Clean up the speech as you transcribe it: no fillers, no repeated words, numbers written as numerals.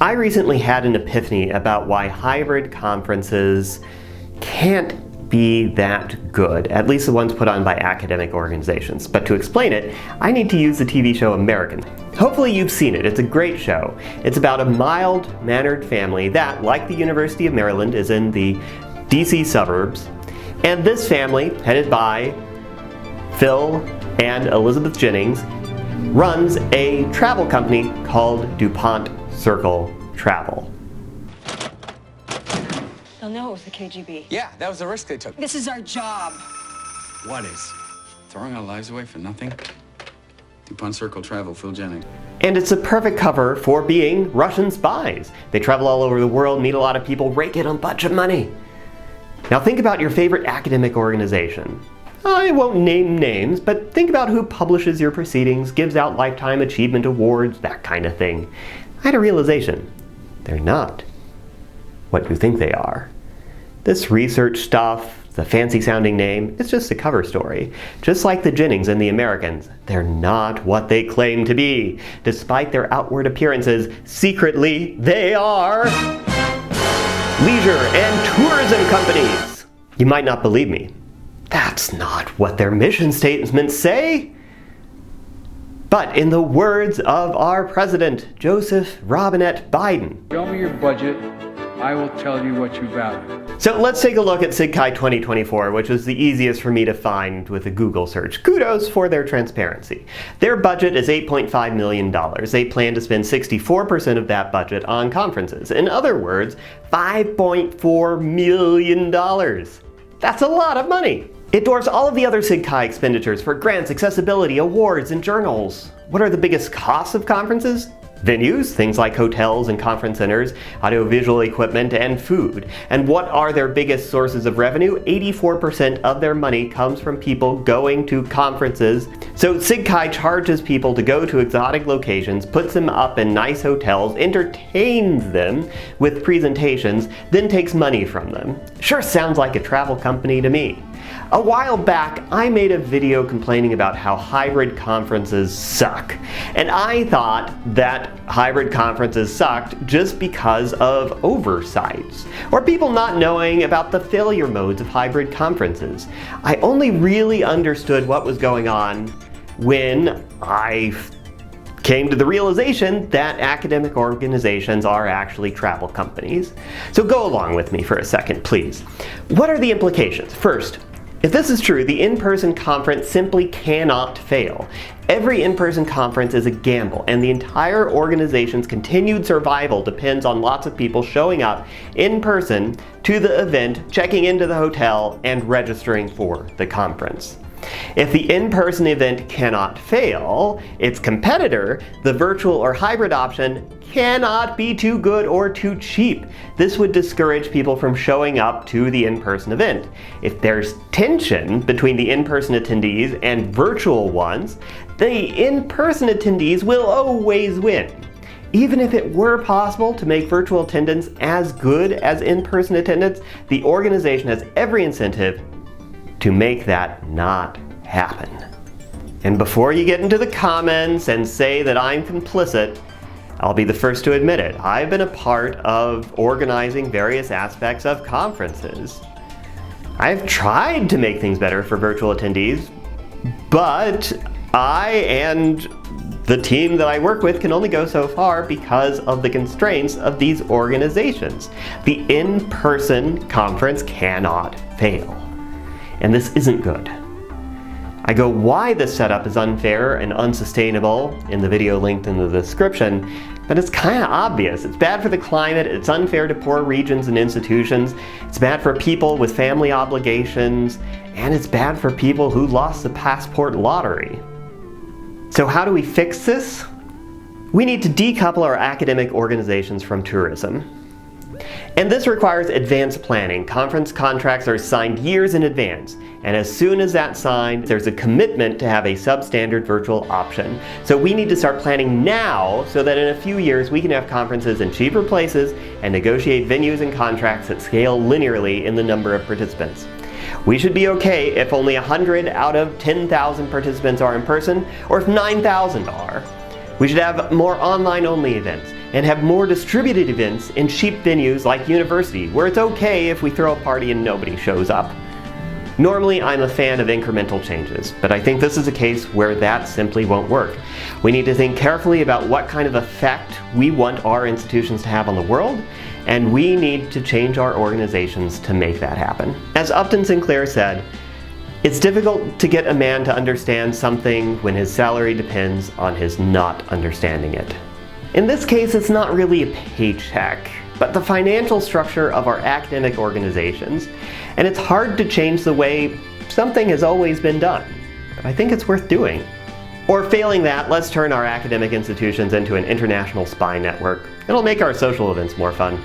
I recently had an epiphany about why hybrid conferences can't be that good, at least the ones put on by academic organizations. But to explain it, I need to use the TV show American. Hopefully you've seen it. It's a great show. It's about a mild-mannered family that, like the University of Maryland, is in the DC suburbs. And this family, headed by Phil and Elizabeth Jennings, runs a travel company called DuPont Circle Travel. They'll know it was the KGB. Yeah, that was the risk they took. This is our job. What is? Throwing our lives away for nothing? DuPont Circle Travel, Phil Jennings. And it's a perfect cover for being Russian spies. They travel all over the world, meet a lot of people, rake in a bunch of money. Now think about your favorite academic organization. I won't name names, but think about who publishes your proceedings, gives out lifetime achievement awards, that kind of thing. I had a realization. They're not what you think they are. This research stuff, the fancy sounding name, it's just a cover story. Just like the Jennings and the Americans, they're not what they claim to be. Despite their outward appearances, secretly they are leisure and tourism companies. You might not believe me. That's not what their mission statements say. But in the words of our president, Joseph Robinette Biden, "Show me your budget, I will tell you what you value." So let's take a look at SIGCHI 2024, which was the easiest for me to find with a Google search. Kudos for their transparency. Their budget is $8.5 million. They plan to spend 64% of that budget on conferences. In other words, $5.4 million. That's a lot of money. It dwarfs all of the other SIGCHI expenditures for grants, accessibility, awards, and journals. What are the biggest costs of conferences? Venues, things like hotels and conference centers, audiovisual equipment, and food. And what are their biggest sources of revenue? 84% of their money comes from people going to conferences. So SIGCHI charges people to go to exotic locations, puts them up in nice hotels, entertains them with presentations, then takes money from them. Sure sounds like a travel company to me. A while back, I made a video complaining about how hybrid conferences suck. And I thought that hybrid conferences sucked just because of oversights, or people not knowing about the failure modes of hybrid conferences. I only really understood what was going on when I came to the realization that academic organizations are actually travel companies. So go along with me for a second, please. What are the implications? First, if this is true, the in-person conference simply cannot fail. Every in-person conference is a gamble, and the entire organization's continued survival depends on lots of people showing up in person to the event, checking into the hotel, and registering for the conference. If the in-person event cannot fail, its competitor, the virtual or hybrid option, cannot be too good or too cheap. This would discourage people from showing up to the in-person event. If there's tension between the in-person attendees and virtual ones, the in-person attendees will always win. Even if it were possible to make virtual attendance as good as in-person attendance, the organization has every incentive to make that not happen. And before you get into the comments and say that I'm complicit, I'll be the first to admit it. I've been a part of organizing various aspects of conferences. I've tried to make things better for virtual attendees, but I and the team that I work with can only go so far because of the constraints of these organizations. The in-person conference cannot fail. And this isn't good. I go why this setup is unfair and unsustainable in the video linked in the description, but it's kind of obvious. It's bad for the climate, it's unfair to poor regions and institutions, it's bad for people with family obligations, and it's bad for people who lost the passport lottery. So how do we fix this? We need to decouple our academic organizations from tourism. And this requires advanced planning. Conference contracts are signed years in advance, and as soon as that's signed, there's a commitment to have a substandard virtual option. So we need to start planning now so that in a few years we can have conferences in cheaper places and negotiate venues and contracts that scale linearly in the number of participants. We should be okay if only 100 out of 10,000 participants are in person, or if 9,000 are. We should have more online-only events, and have more distributed events in cheap venues like university, where it's okay if we throw a party and nobody shows up. Normally, I'm a fan of incremental changes, but I think this is a case where that simply won't work. We need to think carefully about what kind of effect we want our institutions to have on the world, and we need to change our organizations to make that happen. As Upton Sinclair said, it's difficult to get a man to understand something when his salary depends on his not understanding it. In this case, it's not really a paycheck, but the financial structure of our academic organizations, and it's hard to change the way something has always been done. But I think it's worth doing. Or failing that, let's turn our academic institutions into an international spy network. It'll make our social events more fun.